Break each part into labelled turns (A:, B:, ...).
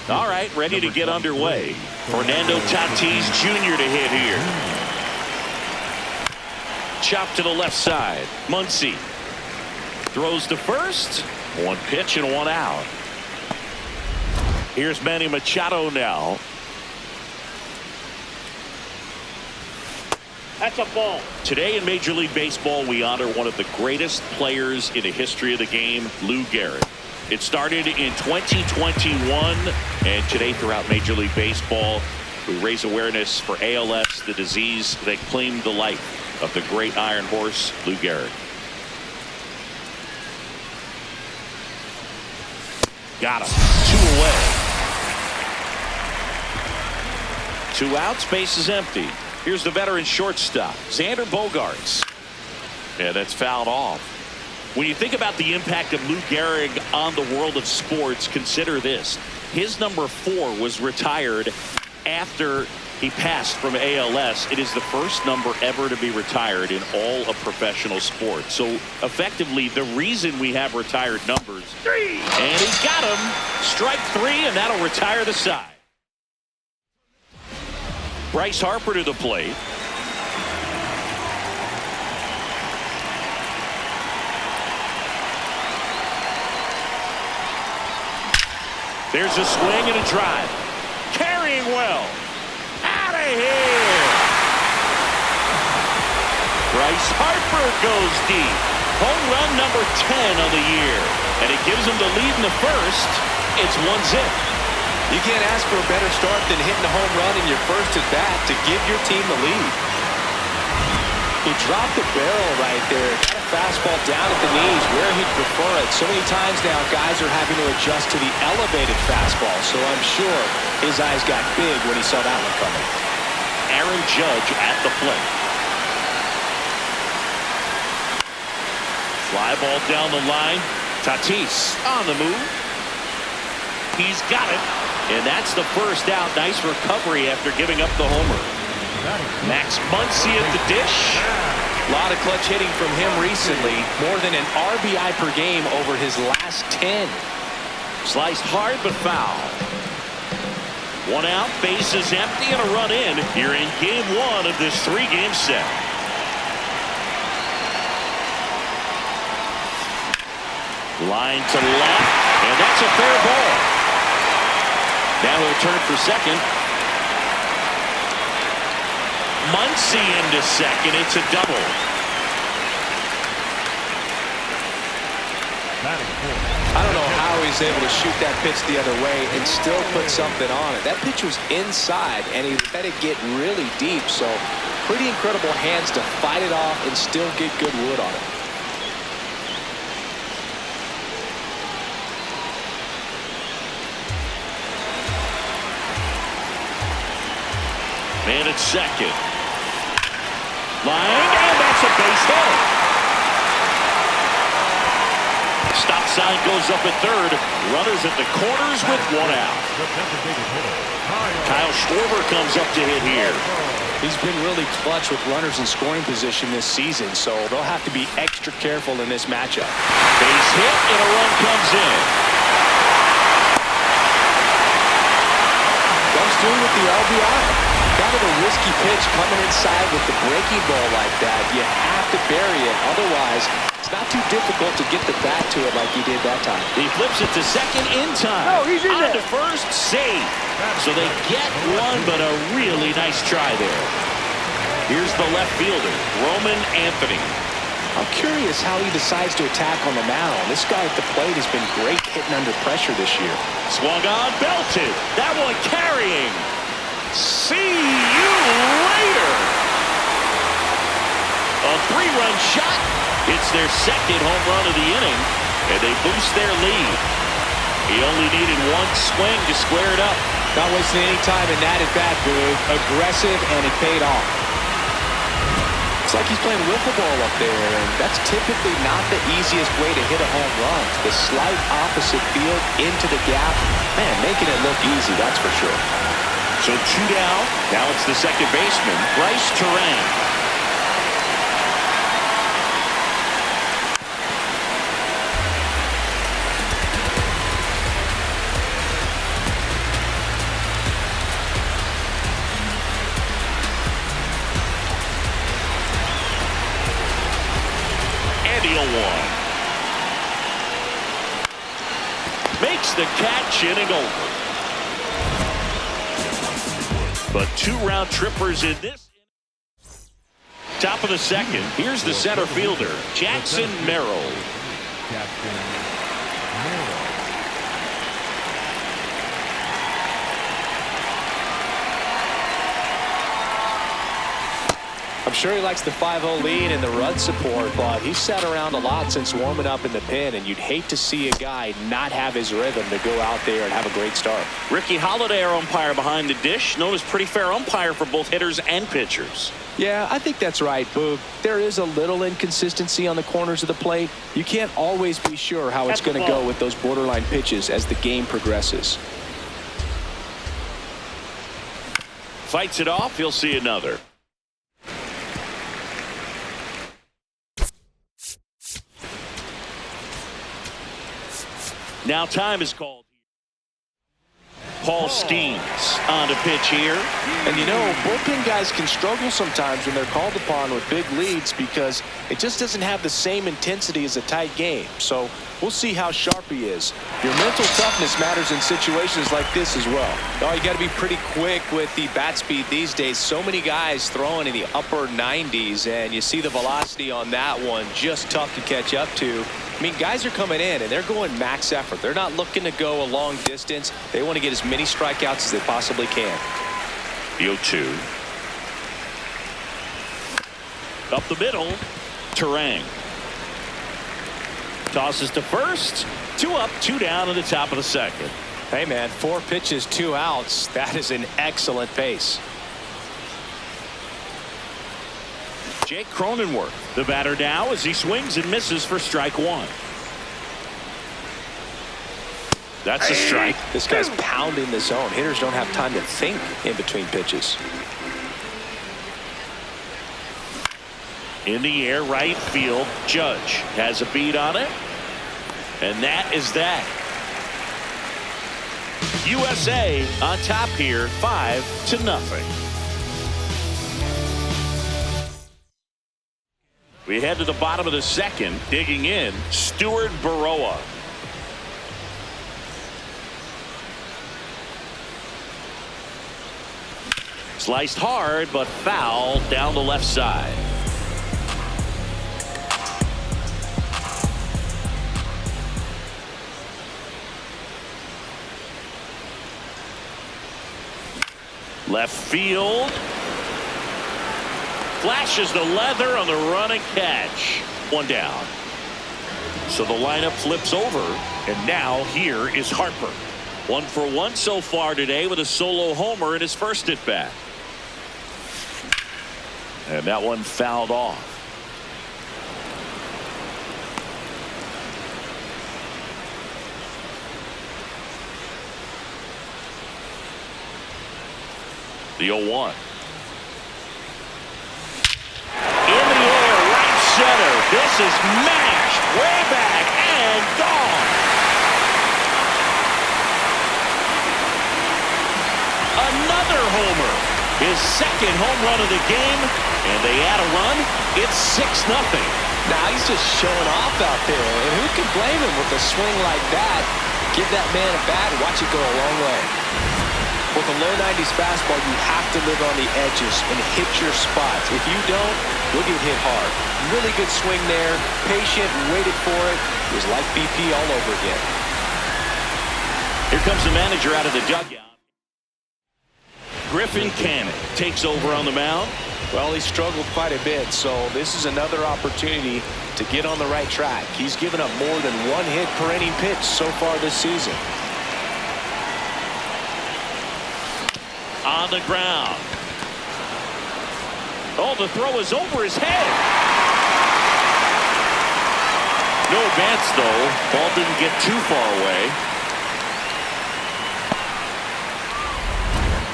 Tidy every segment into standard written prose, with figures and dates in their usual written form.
A: All right, ready to get underway. Fernando Tatis Jr. to hit here. Chop to the left side. Muncy throws to first. One pitch and one out. Here's Manny Machado now. That's a ball. Today in Major League Baseball, we honor one of the greatest players in the history of the game, Lou Gehrig. It started in 2021, and today throughout Major League Baseball, we raise awareness for ALS, the disease that claimed the life of the great Iron Horse, Lou Gehrig. Got him. 2 away. 2 outs, base is empty. Here's the veteran shortstop, Xander Bogaerts. Yeah, that's fouled off. When you think about the impact of Lou Gehrig on the world of sports, consider this. His number 4 was retired after he passed from ALS. It is the first number ever to be retired in all of professional sports. So effectively, the reason we have retired numbers. 3. And he got him. Strike 3, and that'll retire the side. Bryce Harper to the plate. There's a swing and a drive. Carrying well. Out of here. Bryce Harper goes deep. Home run number 10 of the year. And it gives him the lead in the first. It's 1-0.
B: You can't ask for a better start than hitting a home run in your first at bat to give your team the lead.
C: He dropped the barrel right there. Got a fastball down at the knees where he'd prefer it. So many times now guys are having to adjust to the elevated fastball. So I'm sure his eyes got big when he saw that one coming.
A: Aaron Judge at the plate. Fly ball down the line. Tatis on the move. He's got it. And that's the first out. Nice recovery after giving up the homer. Max Muncy at the dish.
C: A lot of clutch hitting from him recently. More than an RBI per game over his last 10.
A: Sliced hard but foul. 1 out, base is empty, and a run in. You're in game 1 of this 3-game set. Line to left, and that's a fair ball. Now he'll turn for second. Muncy into second. It's a double.
C: I don't know how he's able to shoot that pitch the other way and still put something on it. That pitch was inside, and he let it get really deep. So pretty incredible hands to fight it off and still get good wood on it.
A: Man at second. Line, and that's a base hit. Stop sign goes up at third. Runners at the corners with 1 out. Kyle Schwarber comes up to hit here.
C: He's been really clutch with runners in scoring position this season, so they'll have to be extra careful in this matchup.
A: Base hit, and a run comes in.
C: Comes through with the RBI. Kind of a risky pitch coming inside with the breaking ball like that. You have to bury it. Otherwise, it's not too difficult to get the bat to it like he did that time.
A: He flips it to second in time.
C: No, he's in
A: on
C: there.
A: to first, safe. So they get one, but a really nice try there. Here's the left fielder, Roman Anthony.
C: I'm curious how he decides to attack on the mound. This guy at the plate has been great hitting under pressure this year.
A: Swung on, belted. That one carrying. See you later. A 3-run shot. It's their second home run of the inning, and they boost their lead. He only needed 1 swing to square it up.
C: Not wasting any time in that at bat, Boog. Aggressive, and it paid off. It's like he's playing wiffle ball up there, and that's typically not the easiest way to hit a home run. The slight opposite field into the gap. Man, making it look easy, that's for sure.
A: So 2 down. Now it's the second baseman, Bryce Terang. 0-1. Makes the catch, inning over. But 2 round trippers in this. Top of the second. Here's the center fielder, Jackson Merrill.
C: I'm sure he likes the 5-0 lead and the run support, but he's sat around a lot since warming up in the pen, and you'd hate to see a guy not have his rhythm to go out there and have a great start.
A: Ricky Holiday, our umpire behind the dish, known as pretty fair umpire for both hitters and pitchers.
C: Yeah, I think that's right, Boog. There is a little inconsistency on the corners of the plate. You can't always be sure how it's going to go with those borderline pitches as the game progresses.
A: Fights it off. He'll see another. Now time is called. Paul Steens on the pitch here.
C: And you know, bullpen guys can struggle sometimes when they're called upon with big leads because it just doesn't have the same intensity as a tight game. So we'll see how sharp he is. Your mental toughness matters in situations like this as well. Oh, you got to be pretty quick with the bat speed these days. So many guys throwing in the upper 90s, and you see the velocity on that one just tough to catch up to. I mean, guys are coming in and they're going max effort. They're not looking to go a long distance. They want to get as many strikeouts as they possibly can.
A: The 0-2. Up the middle. Terang. Tosses to first. 2 up, 2 down in the top of the second.
C: Hey, man, 4 pitches, 2 outs. That is an excellent pace.
A: Jake Cronenworth, the batter now, as he swings and misses for strike 1. That's a strike.
C: This guy's pounding the zone. Hitters don't have time to think in between pitches.
A: In the air, right field. Judge has a beat on it. And that is that. USA on top here, 5-0. We head to the bottom of the second. Digging in, Stuart Baroa. Sliced hard, but foul down the left side. Left field. Flashes the leather on the run and catch. 1 down. So the lineup flips over, and now here is Harper. 1 for 1 so far today with a solo homer in his first at bat. And that one fouled off. The 0-1. In the air, right center. This is mashed way back and gone. Another homer. His second home run of the game, and they add a run. It's 6-0.
C: Now he's just showing off out there, and who can blame him with a swing like that? Give that man a bat, watch it go a long way. With a low 90s fastball, you have to live on the edges and hit your spots. If you don't, you'll get hit hard. Really good swing there, patient, waited for it. It was like BP all over again.
A: Here comes the manager out of the dugout. Griffin Cannon takes over on the mound.
C: Well, he struggled quite a bit, so this is another opportunity to get on the right track. He's given up more than 1 hit per inning pitch so far this season.
A: On the ground. Oh, the throw is over his head. No advance, though. Ball didn't get too far away.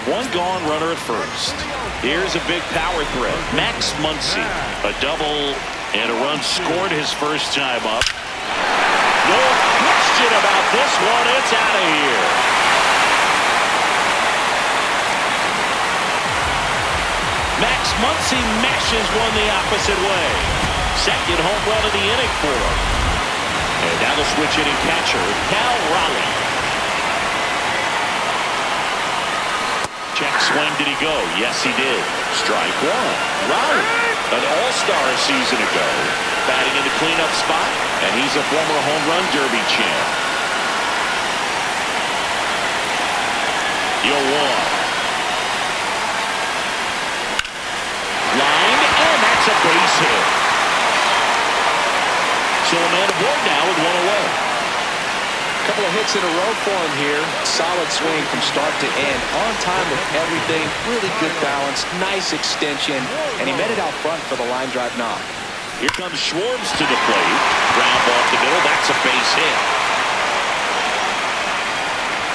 A: 1 gone, runner at first. Here's a big power threat. Max Muncy, a double and a run scored his first time up. No question about this one. It's out of here. Max Muncy mashes one the opposite way. Second home run of the inning for him. And now the switch hitting catcher, Cal Raleigh. Check swing, did he go? Yes, he did. Strike one. Raleigh, an all-star a season ago, batting in the cleanup spot, and he's a former home run derby champ. 0-1. Lined, and that's a base hit. So a man aboard now with one away.
C: A couple of hits in a row for him here. Solid swing from start to end. On time with everything. Really good balance. Nice extension. And he met it out front for the line drive knock.
A: Here comes Schwartz to the plate. Ground ball up the middle. That's a base hit.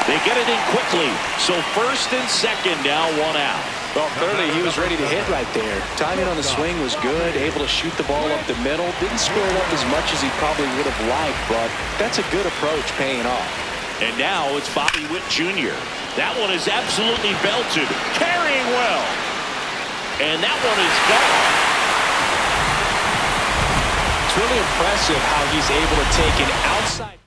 A: They get it in quickly. So first and second now, one out.
C: Well, clearly he was ready to hit right there. Timing on the swing was good. Able to shoot the ball up the middle. Didn't square it up as much as he probably would have liked, but that's a good approach paying off.
A: And now it's Bobby Witt Jr. That one is absolutely belted. Carrying well. And that one is gone.
C: It's really impressive how he's able to take an outside.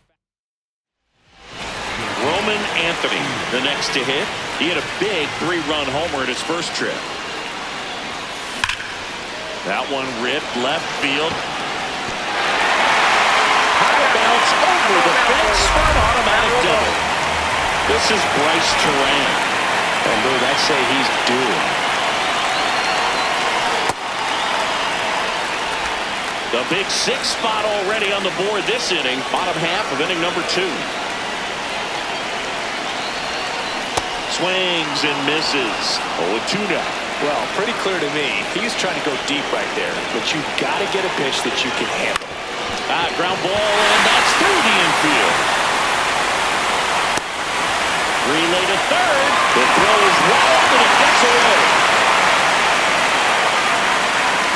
A: Roman Anthony, the next to hit. He had a big 3-run homer in his first trip. That one ripped left field. High bounce over the fence for an automatic double. This is Bryce Turan.
C: And Lou, I'd say he's due.
A: The big 6 spot already on the board this inning. Bottom half of inning number 2. Swings and misses. 0-2 now.
C: Well, pretty clear to me. He's trying to go deep right there. But you've got to get a pitch that you can handle.
A: Ground ball, and that's through the infield. Relay to third. The throw is wild, and it gets away.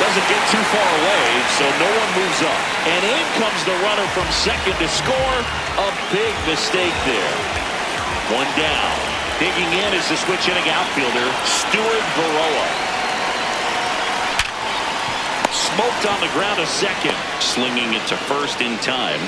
A: Doesn't get too far away, so no one moves up. And in comes the runner from second to score. A big mistake there. One down. Digging in is the switch hitting outfielder, Stuart Baroa. Smoked on the ground a second. Slinging it to first in time.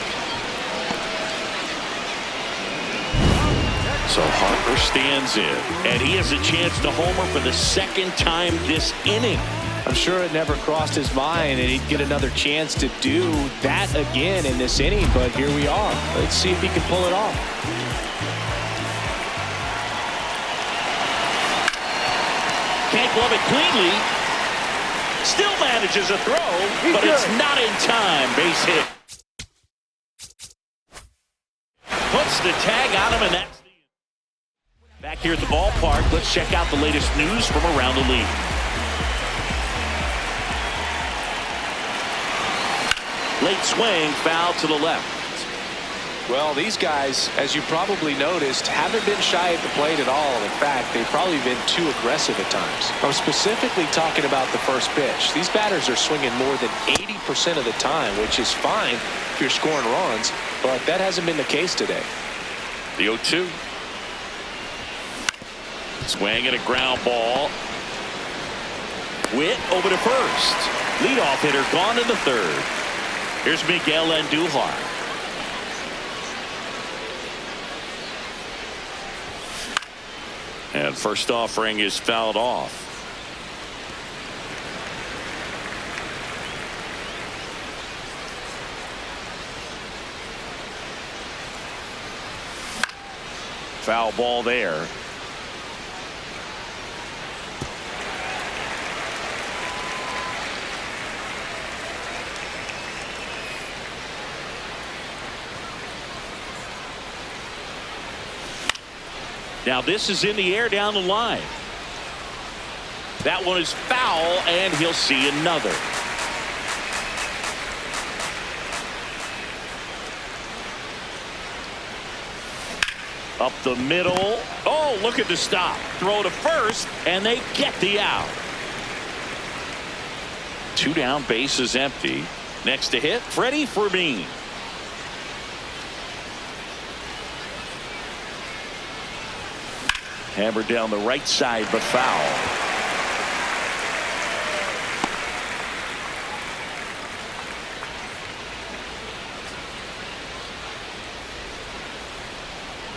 A: So Harper stands in, and he has a chance to homer for the second time this inning.
C: I'm sure it never crossed his mind that he'd get another chance to do that again in this inning, but here we are. Let's see if he can pull it off.
A: Can't glove it cleanly. Still manages a throw, but it's not in time. Base hit. Puts the tag on him, and that's the end. Back here at the ballpark, let's check out the latest news from around the league. Late swing, foul to the left.
C: Well, these guys, as you probably noticed, haven't been shy at the plate at all. In fact, they've probably been too aggressive at times. I'm specifically talking about the first pitch. These batters are swinging more than 80% of the time, which is fine if you're scoring runs, but that hasn't been the case today.
A: The 0-2. Swing and a ground ball. Witt over to first. Leadoff hitter gone in the third. Here's Miguel Andujar. And first offering is fouled off. Foul ball there. Now this is in the air down the line. That one is foul, and he'll see another. Up the middle. Oh, look at the stop. Throw to first, and they get the out. 2 down, base is empty. Next to hit, Freddie Fermin. Hammered down the right side, but foul.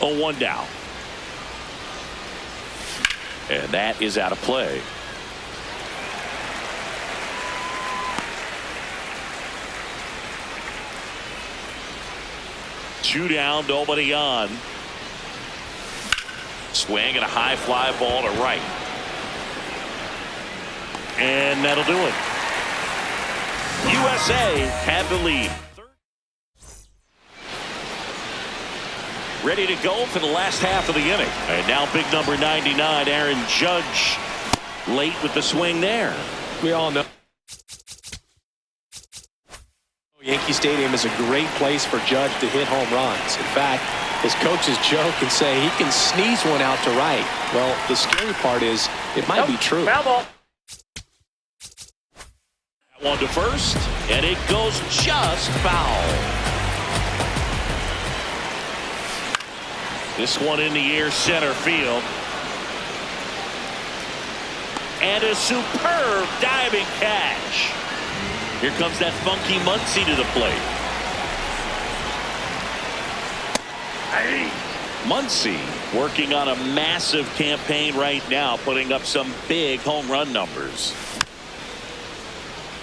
A: 0-1 down. And that is out of play. Two down, nobody on. Swing and a high fly ball to right. And that'll do it. USA have the lead. Ready to go for the last half of the inning. And now big number 99, Aaron Judge, late with the swing there.
C: We all know Yankee Stadium is a great place for Judge to hit home runs. In fact, his coaches joke and say he can sneeze one out to right. Well, the scary part is it might be true.
A: Foul ball. One to first, and it goes just foul. This one in the air, center field. And a superb diving catch. Here comes that funky Muncy to the plate. Muncy working on a massive campaign right now, putting up some big home run numbers.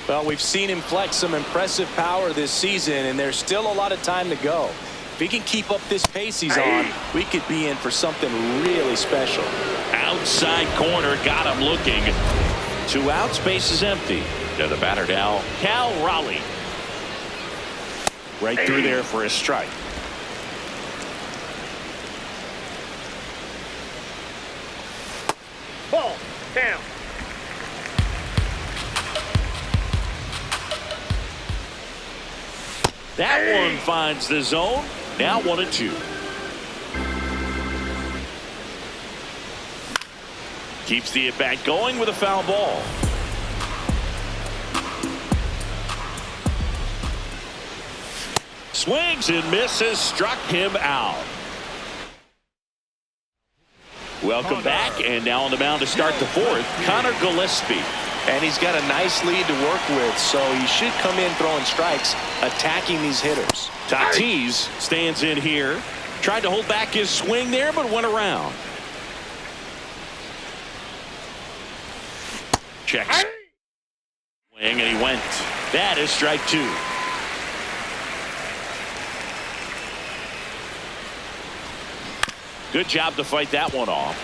C: Well, we've seen him flex some impressive power this season, and there's still a lot of time to go. If he can keep up this pace he's on, we could be in for something really special.
A: Outside corner, got him looking. 2 outs, base is empty. To the batter now, Cal Raleigh. Right through there for a strike.
D: Ball down.
A: That one finds the zone. Now 1-2. Keeps the at-bat going with a foul ball. Swings and misses, struck him out. Welcome back, and now on the mound to start the fourth, Connor Gillespie.
C: And he's got a nice lead to work with, so he should come in throwing strikes, attacking these hitters.
A: Tatis stands in here. Tried to hold back his swing there, but went around. Checks. Swing, and he went. That is strike 2. Good job to fight that one off.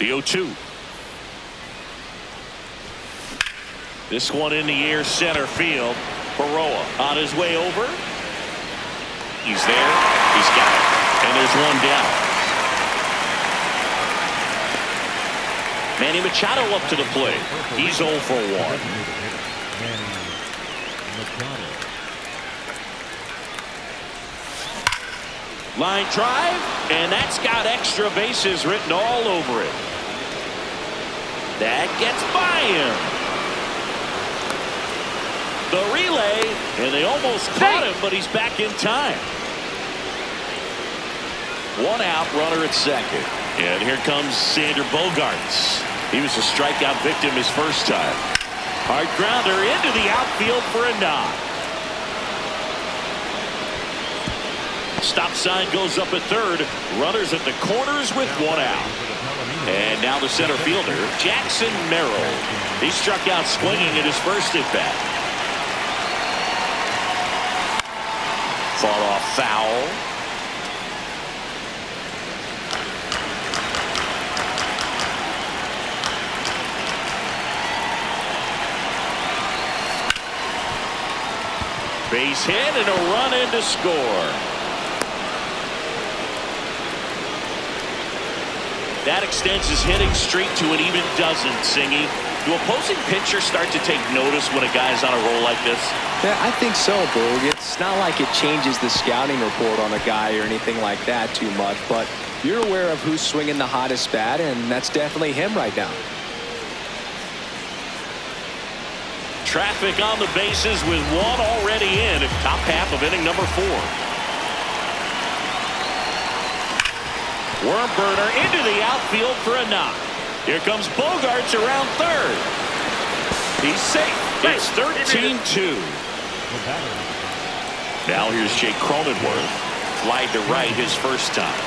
A: The 0-2. This one in the air, center field. Baroa on his way over. He's there. He's got it. And there's one down. Manny Machado up to the plate. He's 0 for 1. Line drive, and that's got extra bases written all over it. That gets by him. The relay, and they almost caught him, but he's back in time. 1 out, runner at second. And here comes Xander Bogaerts. He was a strikeout victim his first time. Hard grounder into the outfield for a knock. Stop sign goes up at third. Runners at the corners with 1 out. And now the center fielder, Jackson Merrill. He struck out swinging in his first at bat. Far off foul. Base hit and a run in to score. That extends his hitting streak to an even dozen, Singy. Do opposing pitchers start to take notice when a guy's on a roll like this?
C: Yeah, I think so, Boog. It's not like it changes the scouting report on a guy or anything like that too much, but you're aware of who's swinging the hottest bat, and that's definitely him right now.
A: Traffic on the bases with 1 already in, top half of inning number 4. Worm burner into the outfield for a knock. Here comes Bogaerts around third. He's safe. It's 13-2. Now here's Jake Cronenworth. Fly to right his first time.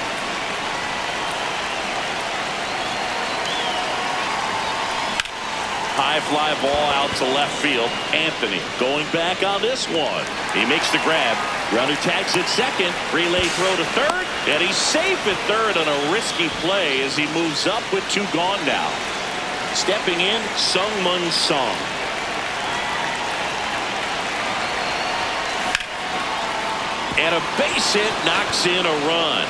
A: High fly ball out to left field. Anthony going back on this one. He makes the grab. Runner tags at second. Relay throw to third. And he's safe at third on a risky play as he moves up with 2 gone now. Stepping in, Sung-Mun Song. And a base hit knocks in a run.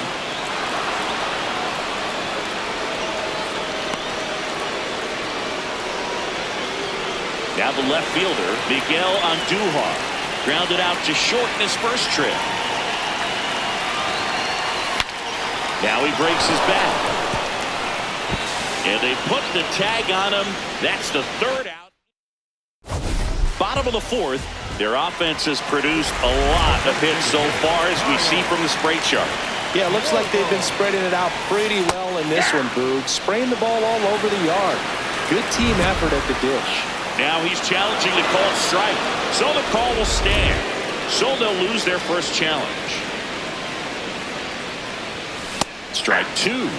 A: Now the left fielder, Miguel Andujar, grounded out to short in his first trip. Now he breaks his back. And they put the tag on him. That's the 3rd out. Bottom of the 4th, their offense has produced a lot of hits so far, as we see from the spray chart.
C: Yeah, it looks like they've been spreading it out pretty well in this one, Boog. Spraying the ball all over the yard. Good team effort at the dish.
A: Now he's challenging the called strike. So the call will stand. So they'll lose their first challenge. Strike 2.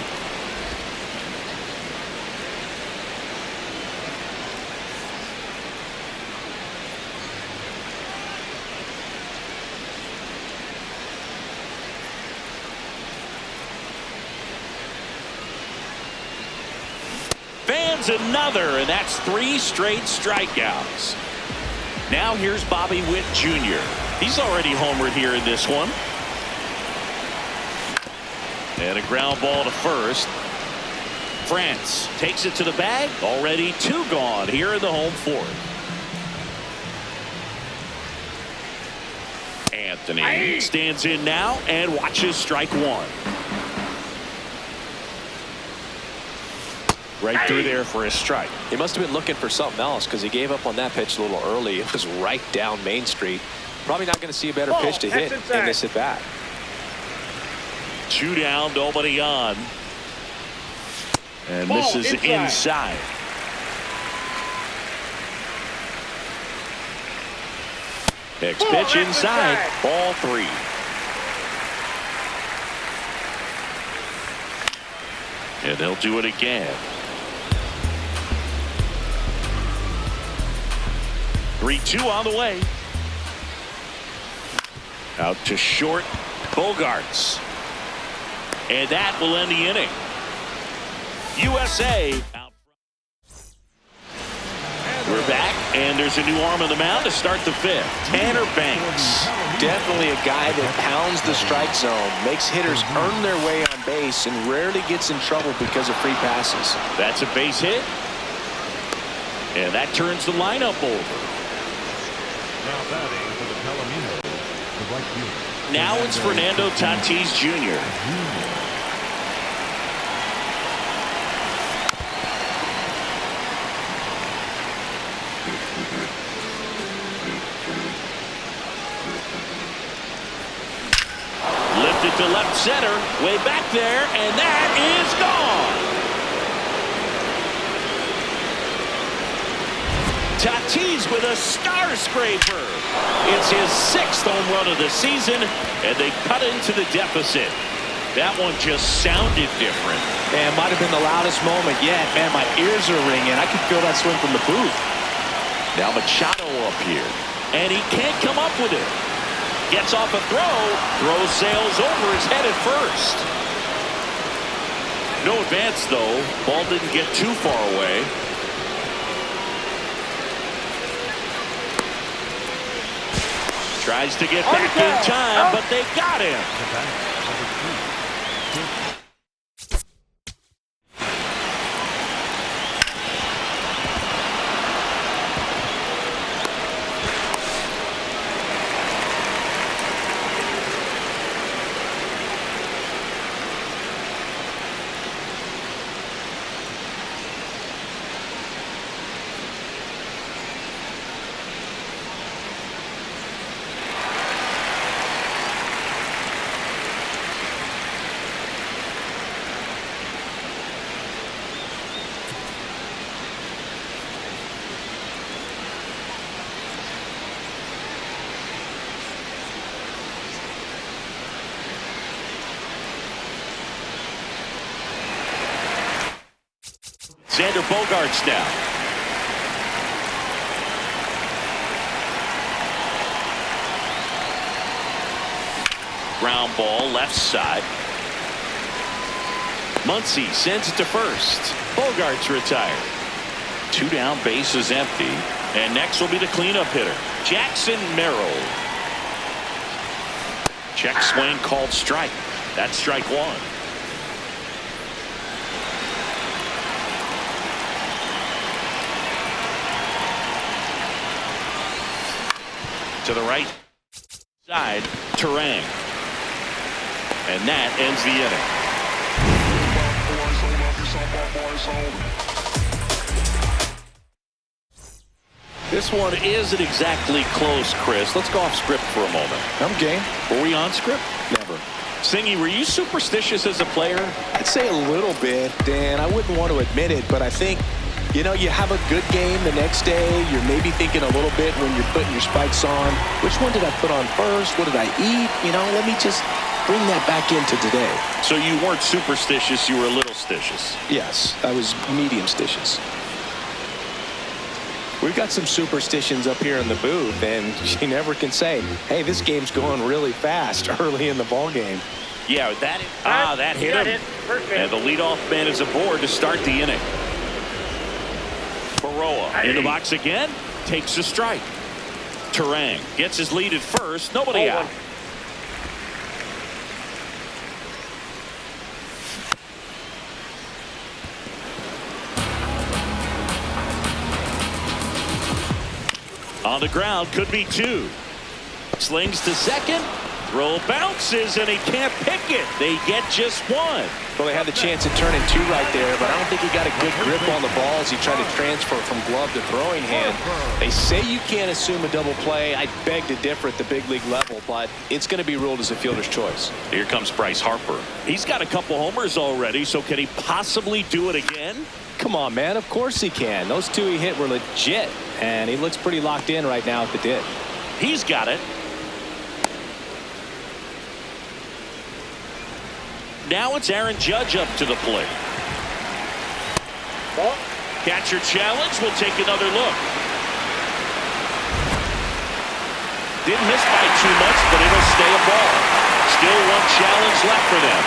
A: Fans another, and that's 3 straight strikeouts. Now here's Bobby Witt Jr. He's already homered here in this one. And a ground ball to first. France takes it to the bag. Already 2 gone here in the home 4th. Anthony stands in now and watches strike 1. Right through there for a strike.
B: He must have been looking for something else, because he gave up on that pitch a little early. It was right down Main Street. Probably not going to see a better pitch to hit in this at bat.
A: 2 down, nobody on. And misses inside. Next pitch inside. Ball 3. And they'll do it again. 3-2 on the way. Out to short, Bogarts. And that will end the inning. USA out. We're back, and there's a new arm on the mound to start the 5th. Tanner Banks.
B: Definitely a guy that pounds the strike zone, makes hitters earn their way on base, and rarely gets in trouble because of free passes.
A: That's a base hit. And that turns the lineup over. Now it's Fernando Tatis Jr. Lifted to left center, way back there, and that is gone. Tatis with a star scraper. It's his 6th home run of the season, and they cut into the deficit. That one just sounded different.
C: Man, might have been the loudest moment yet. Man, my ears are ringing. I could feel that swing from the booth.
A: Now Machado up here, and he can't come up with it. Gets off a throw, throw sails over his head at first. No advance, though. Ball didn't get too far away. Tries to get back in time, but they got him. Xander Bogaerts now. Ground ball left side. Muncy sends it to first. Bogaerts retired. 2 down, base is empty. And next will be the cleanup hitter, Jackson Merrill. Check swing called strike. That's strike 1. To the right side, Terang. And that ends the inning. This one isn't exactly close, Chris. Let's go off script for a moment.
C: I'm game.
A: Were we on script?
C: Never.
A: Singy, were you superstitious as a player?
C: I'd say a little bit, Dan. I wouldn't want to admit it, but I think, you know, you have a good game the next day. You're maybe thinking a little bit when you're putting your spikes on. Which one did I put on first? What did I eat? You know, let me just bring that back into today.
A: So you weren't superstitious, you were a little stitious.
C: Yes, I was medium stitious. We've got some superstitions up here in the booth, and you never can say, hey, this game's going really fast early in the ball game.
A: Yeah, that hit him. And the leadoff man is aboard to start the inning. Baroa in the box again, takes a strike. Terang gets his lead at first, nobody out. On the ground, could be 2. Slings to second. Throw bounces, and he can't pick it. They get just 1.
C: Well, they had the chance of turning 2 right there, but I don't think he got a good grip on the ball as he tried to transfer from glove to throwing hand. They say you can't assume a double play. I beg to differ at the big league level, but it's going to be ruled as a fielder's choice.
A: Here comes Bryce Harper. He's got a couple homers already, so can he possibly do it again?
C: Come on, man. Of course he can. Those 2 he hit were legit, and he looks pretty locked in right now at the dip.
A: He's got it. Now it's Aaron Judge up to the plate. Catcher challenge. We'll take another look. Didn't miss by too much, but it'll stay a ball. Still 1 challenge left for them.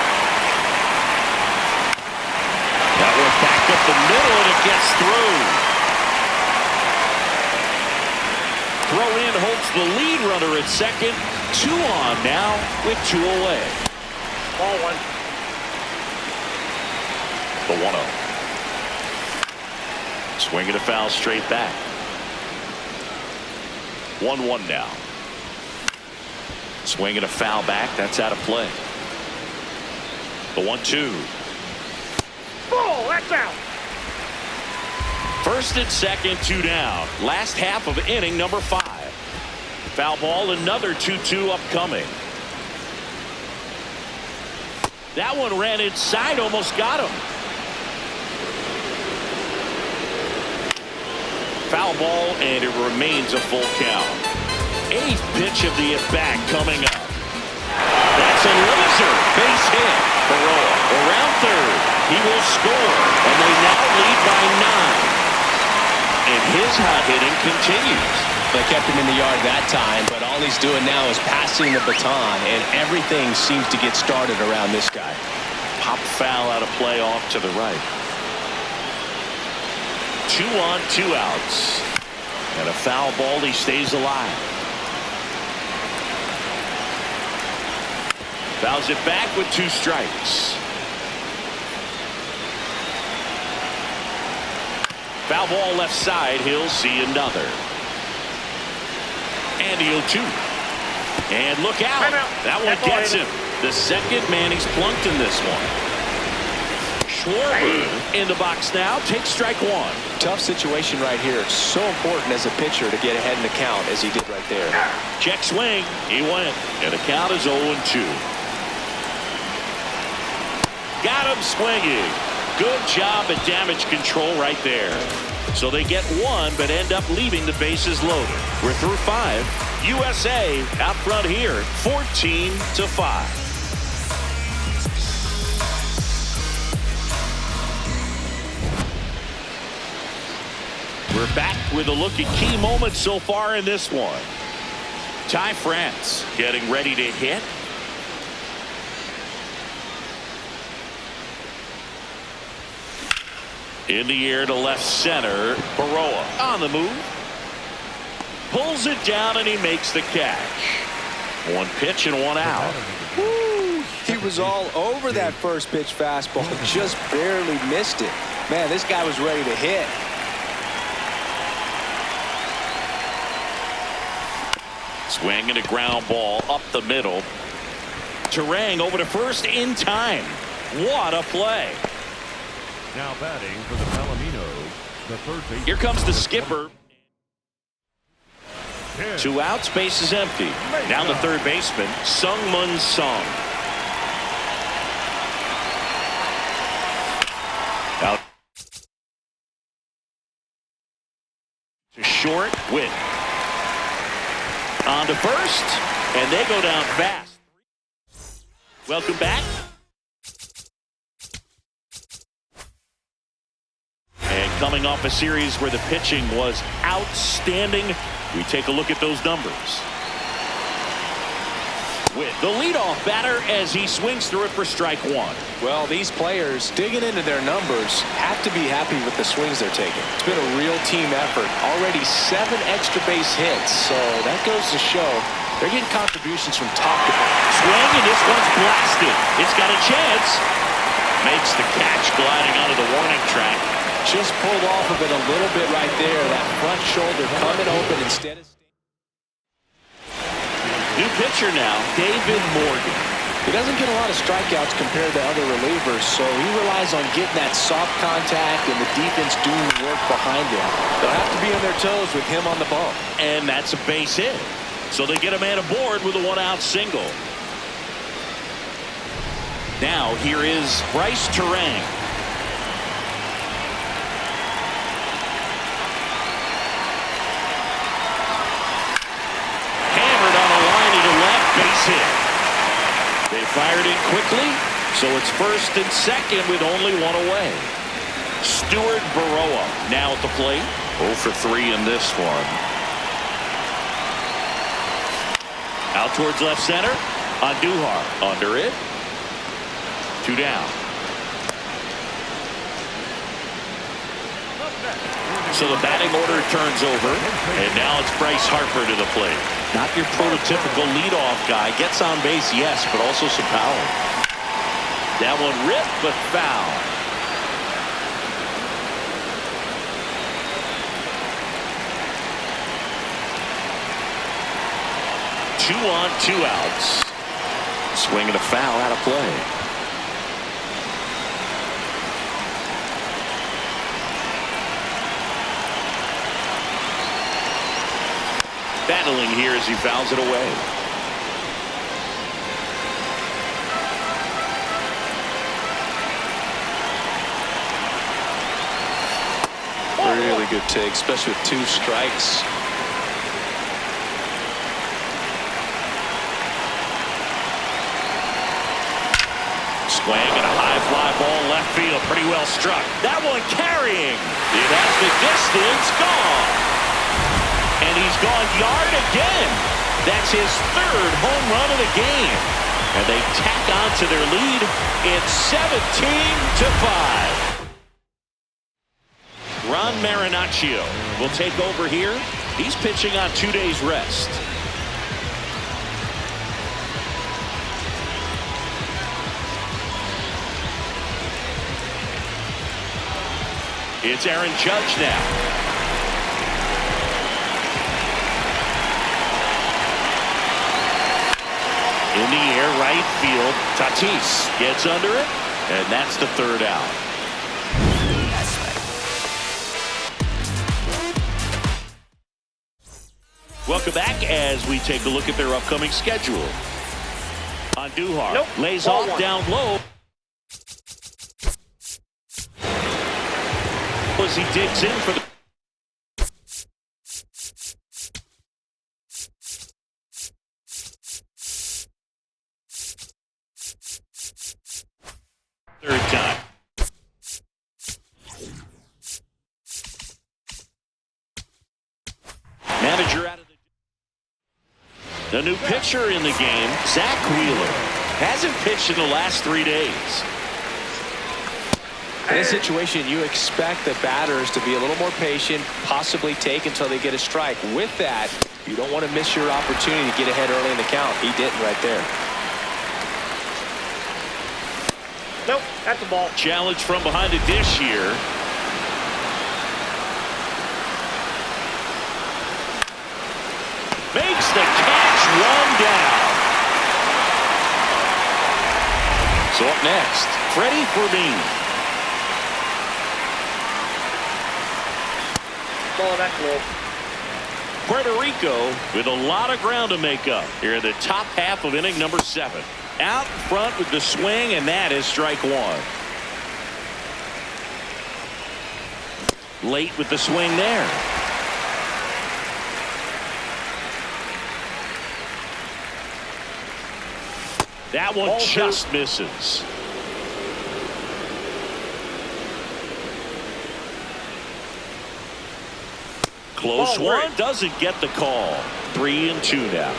A: That one back up the middle, and it gets through. Throw in holds the lead runner at second. 2 on now with 2 away.
D: Ball 1.
A: The 1-0. Swinging a foul straight back. 1-1 now. Swinging a foul back. That's out of play. The 1-2.
D: Ball, that's out.
A: First and second, 2 down. Last half of inning number 5. Foul ball, another 2-2 upcoming. That one ran inside, almost got him. Foul ball, and it remains a full count. 8th pitch of the at-bat coming up. That's a laser base hit. Baroa around third. He will score, and they now lead by 9. And his hot hitting continues.
C: They kept him in the yard that time, but all he's doing now is passing the baton, and everything seems to get started around this guy.
A: Pop foul out of play off to the right. 2 on, 2 outs. And a foul ball, he stays alive. Fouls it back with 2 strikes. Foul ball left side, he'll see another. And he'll 2. And look out. That one gets him. The second man he's plunked in this one. Schwarber in the box now, takes strike 1.
C: Tough situation right here. It's so important as a pitcher to get ahead in the count as he did right there.
A: Check swing. He went. And the count is 0-2. Got him swinging. Good job at damage control right there. So they get 1, but end up leaving the bases loaded. We're through 5. USA out front here, 14-5. We're back with a look at key moments so far in this one. Ty France getting ready to hit. In the air to left center. Baroa on the move. Pulls it down and he makes the catch. One pitch and one out.
B: Woo! He was all over that first pitch fastball. Just barely missed it. Man, this guy was ready to hit.
A: Swing and a ground ball up the middle. Turang over to first in time. What a play.
E: Now batting for the Palominos, the third base.
A: Here comes the skipper. 2 outs, base is empty. Now the third baseman, Sung-Mun Sung. Out to short, Witt. On to first, and they go down fast. Welcome back. And coming off a series where the pitching was outstanding, we take a look at those numbers. With the leadoff batter as he swings through it for strike one.
B: Well, these players digging into their numbers have to be happy with the swings they're taking. It's been a real team effort. Already 7 extra base hits, so that goes to show they're getting contributions from top to bottom.
A: Swing, and this one's blasted. It's got a chance. Makes the catch gliding onto the warning track.
B: Just pulled off of it a little bit right there. That front shoulder coming open instead of...
A: New pitcher now, David Morgan.
B: He doesn't get a lot of strikeouts compared to other relievers, so he relies on getting that soft contact and the defense doing work behind him. They'll have to be on their toes with him on the bump.
A: And that's a base hit. So they get a man aboard with a 1-out single. Now here is Bryce Turang. Base hit. They fired in quickly, so it's first and second with only 1 away. Stuart Baroa now at the plate. 0 for 3 in this one. Out towards left center. Andujar under it. 2 down. So the batting order turns over, and now it's Bryce Harper to the plate. Not your prototypical leadoff guy. Gets on base, yes, but also some power. That one ripped, but foul. Two on, 2 outs. Swing and a foul out of play. Battling here as he fouls it away.
B: Really good take, especially with 2 strikes.
A: Swing and a high fly ball left field. Pretty well struck. That one carrying. It has the distance. Gone. And he's gone yard again. That's his 3rd home run of the game. And they tack on to their lead. It's 17-5. Ron Marinaccio will take over here. He's pitching on 2 days rest. It's Aaron Judge now. In the air, right field. Tatis gets under it, and that's the 3rd out. Welcome back as we take a look at their upcoming schedule. Andujar lays off
D: 1.
A: down low. As he digs in for the third time. The new pitcher in the game, Zach Wheeler, hasn't pitched in the last 3 days.
B: In this situation, you expect the batters to be a little more patient, possibly take until they get a strike. With that, you don't want to miss your opportunity to get ahead early in the count. He didn't right there.
D: Nope, that's a ball.
A: Challenge from behind the dish here. Makes the catch, one down. So up next, Freddie Fermin.
D: Ball, that's low.
A: Puerto Rico with a lot of ground to make up here in the top half of inning number 7. Out front with the swing, and that is strike 1. Late with the swing there. That one just misses. Close one, doesn't get the call. 3-2 now.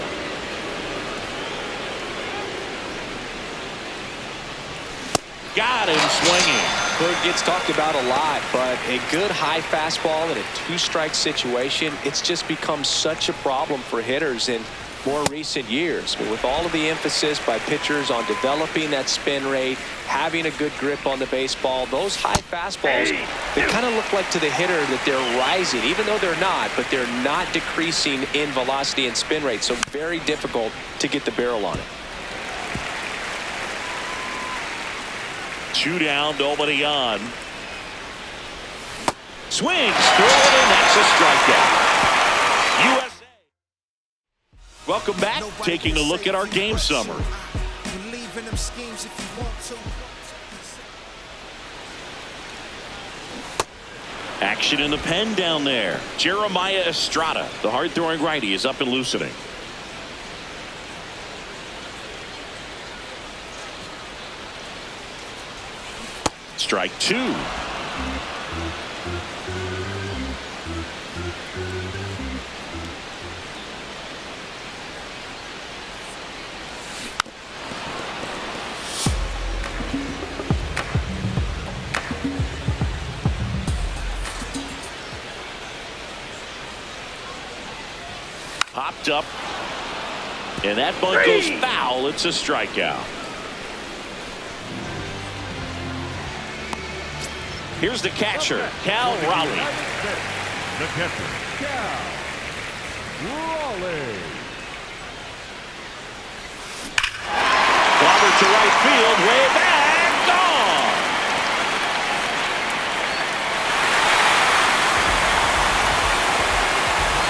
A: Got him swinging.
B: It gets talked about a lot, but a good high fastball in a 2-strike situation, it's just become such a problem for hitters in more recent years. But with all of the emphasis by pitchers on developing that spin rate, having a good grip on the baseball, those high fastballs, they kind of look like to the hitter that they're rising, even though they're not, but they're not decreasing in velocity and spin rate. So very difficult to get the barrel on it.
A: 2 down, nobody on. Swings through it, and that's a strikeout. USA. Welcome back. Taking a look at our game summary. Action in the pen down there. Jeremiah Estrada, the hard-throwing righty, is up and loosening. Strike 2. Popped up, and that bunt goes foul. It's a strikeout. Here's the catcher, Cal Raleigh.
E: The catcher, Cal Raleigh.
A: Clobber to right field, way back, gone.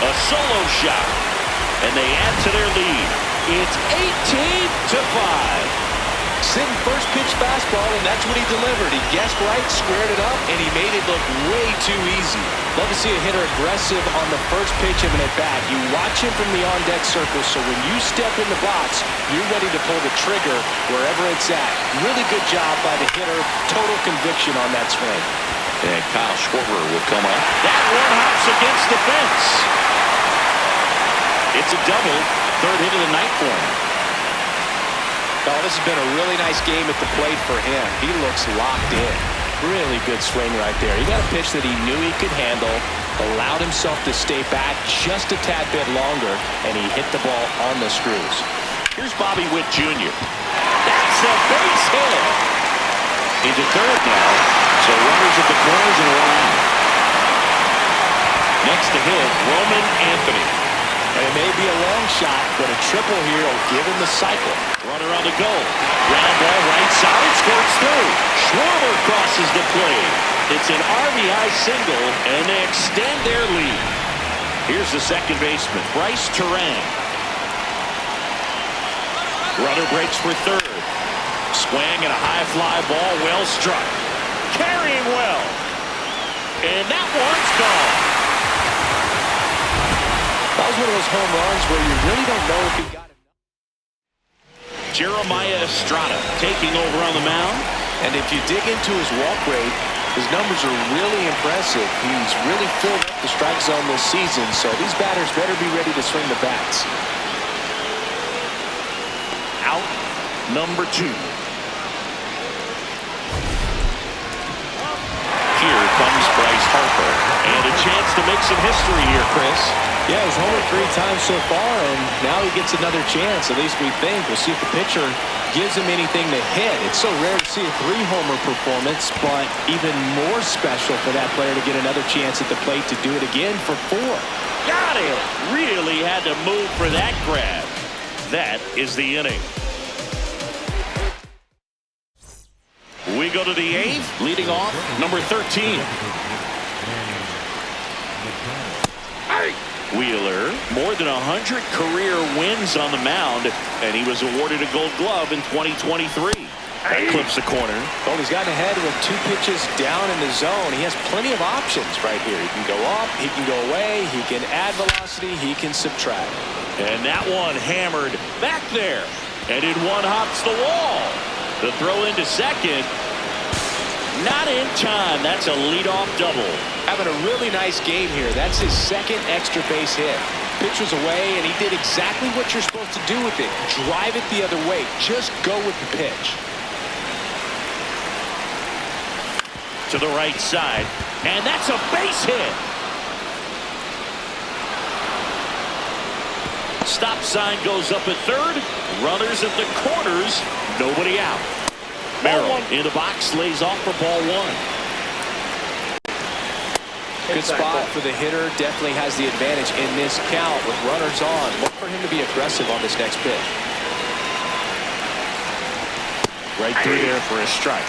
A: A solo shot, and they add to their lead. It's 18-5.
B: Sitting first pitch fastball, and that's what he delivered. He guessed right, squared it up, and he made it look way too easy. Love to see a hitter aggressive on the first pitch of an at-bat. You watch him from the on-deck circle, so when you step in the box, you're ready to pull the trigger wherever it's at. Really good job by the hitter. Total conviction on that swing.
A: And Kyle Schwarber will come up. That one hops against the fence. It's a double. Third hit of the night for him.
B: Oh, this has been a really nice game at the plate for him. He looks locked in. Really good swing right there. He got a pitch that he knew he could handle, allowed himself to stay back just a tad bit longer, and he hit the ball on the screws.
A: Here's Bobby Witt Jr. That's a base hit. Into third now. So runners at the corners and one out. Next to hit, Roman Anthony.
B: And it may be a long shot, but a triple here will give him the cycle.
A: Runner on the go. Ground ball right side, squirts through. Schwarber crosses the plate. It's an RBI single, and they extend their lead. Here's the second baseman, Bryce Terang. Runner breaks for third. Swing and a high fly ball, well struck. Carrying well. And that one's gone.
B: That was one of those home runs where you really don't know if he got it.
A: Jeremiah Estrada taking over on the mound.
B: And if you dig into his walk rate, his numbers are really impressive. He's really filled up the strike zone this season, so these batters better be ready to swing the bats.
A: out number 2. Here comes Bryce Harper. And a chance to make some history here, Chris.
B: Yeah, he's homered 3 times so far, and now he gets another chance. At least we think. We'll see if the pitcher gives him anything to hit. It's so rare to see a 3-homer performance, but even more special for that player to get another chance at the plate to do it again for 4.
A: Got it. Really had to move for that grab. That is the inning. We go to the 8th, leading off number 13. Wheeler, more than 100 career wins on the mound, and he was awarded a Gold Glove in 2023. That clips the corner.
B: Well, he's gotten ahead with 2 pitches down in the zone. He has plenty of options right here. He can go up, he can go away, he can add velocity, he can subtract.
A: And that one hammered back there. And in one hops the wall. The throw into second. Not in time. That's a leadoff double.
B: Having a really nice game here. That's his 2nd extra base hit. Pitch was away, and he did exactly what you're supposed to do with it. Drive it the other way. Just go with the pitch.
A: To the right side. And that's a base hit. Stop sign goes up at 3rd. Runners at the corners. Nobody out. Merrill in the box, lays off for ball 1.
B: Good spot for the hitter. Definitely has the advantage in this count with runners on. Look for him to be aggressive on this next pitch.
A: Right through there for a strike.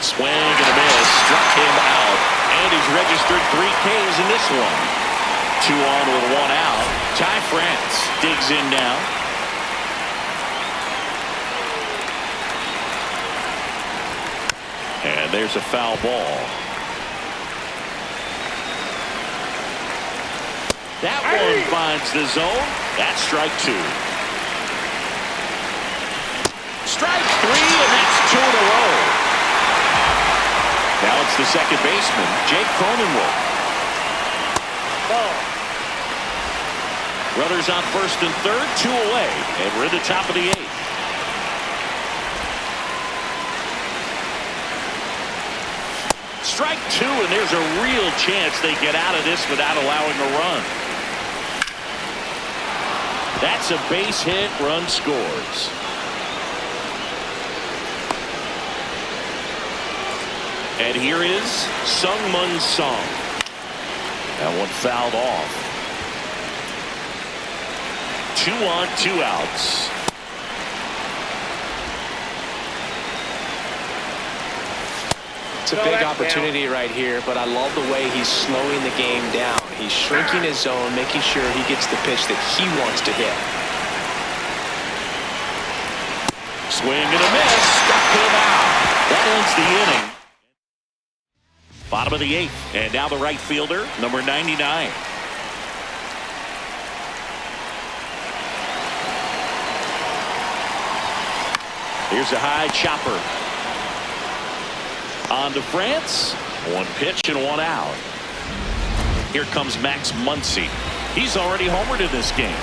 A: Swing and a miss. Struck him out. And he's registered 3 Ks in this one. 2 on with 1 out. Ty France digs in now. And there's a foul ball. That one finds the zone. That's strike 2. Strike 3, and that's 2 in a row. Now it's the second baseman, Jake Cronenworth. Runners on 1st and 3rd, 2 away, and we're at the top of the 8th. Strike 2, and there's a real chance they get out of this without allowing a run. That's a base hit. Run scores. And here is Sungmun Song. That one fouled off. 2 on, 2 outs.
B: It's a big opportunity right here, but I love the way he's slowing the game down. He's shrinking his zone, making sure he gets the pitch that he wants to hit.
A: Swing and a miss. Struck him out. That ends the inning. Bottom of the 8th, and now the right fielder, number 99. Here's a high chopper. On to France. 1 pitch and 1 out. Here comes Max Muncy. He's already homered in this game.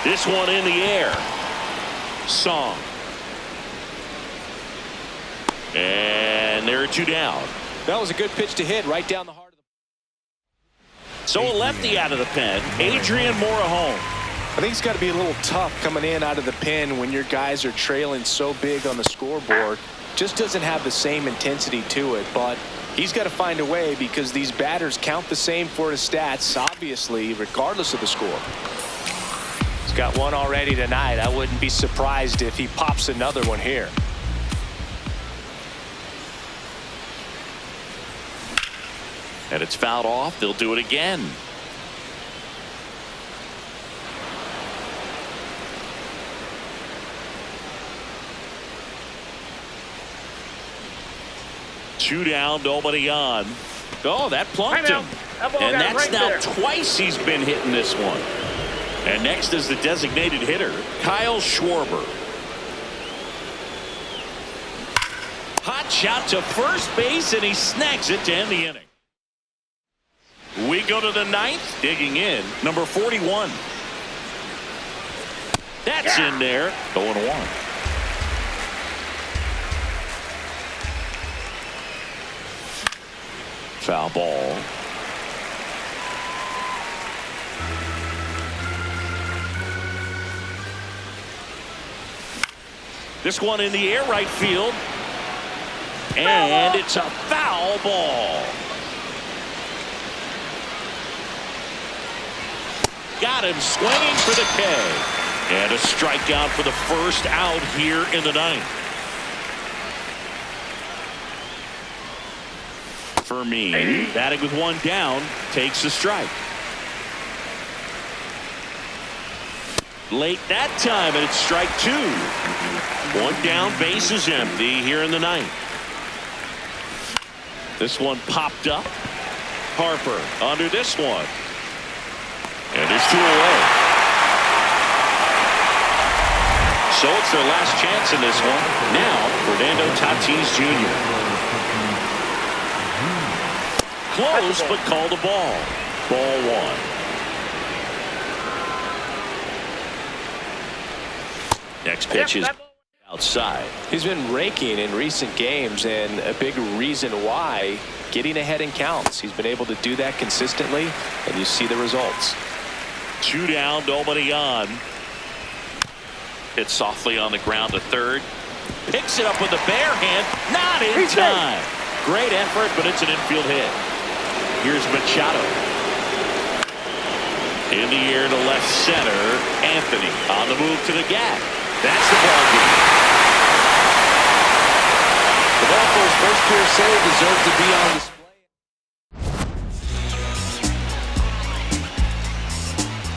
A: This one in the air. Song. And there are 2 down.
B: That was a good pitch to hit right down the heart of the...
A: So a lefty out of the pen. Adrian Moore home.
B: I think it's got to be a little tough coming in out of the pen when your guys are trailing so big on the scoreboard. Just doesn't have the same intensity to it, but he's got to find a way because these batters count the same for his stats, obviously, regardless of the score. He's got 1 already tonight. I wouldn't be surprised if he pops another one here.
A: And it's fouled off. They'll do it again. Two down, nobody on. Oh, that plunked him. And that's now twice he's been hitting this one. And next is the designated hitter, Kyle Schwarber. Hot shot to first base, and he snags it to end the inning. We go to the ninth. Digging in, number 41. That's in there. 0-1. Foul ball. This one in the air, right field. And it's a foul ball. Got him swinging for the K. And a strikeout for the first out here in the ninth. Fermin, batting with one down, takes the strike. Late that time, and it's strike two. One down, base is empty here in the ninth. This one popped up. Harper under this one. And there's two away. So it's their last chance in this one. Now, Fernando Tatis Jr. Close, but called a ball. Ball one. Next pitch is outside.
B: He's been raking in recent games, and a big reason why, getting ahead in counts. He's been able to do that consistently, and you see the results.
A: Two down, nobody on. Hit softly on the ground to third. Picks it up with the bare hand. Not in time. Great effort, but it's an infield hit. Here's Machado. In the air to left center. Anthony on the move to the gap. That's the ball game.
C: The ball first career save deserves to be on the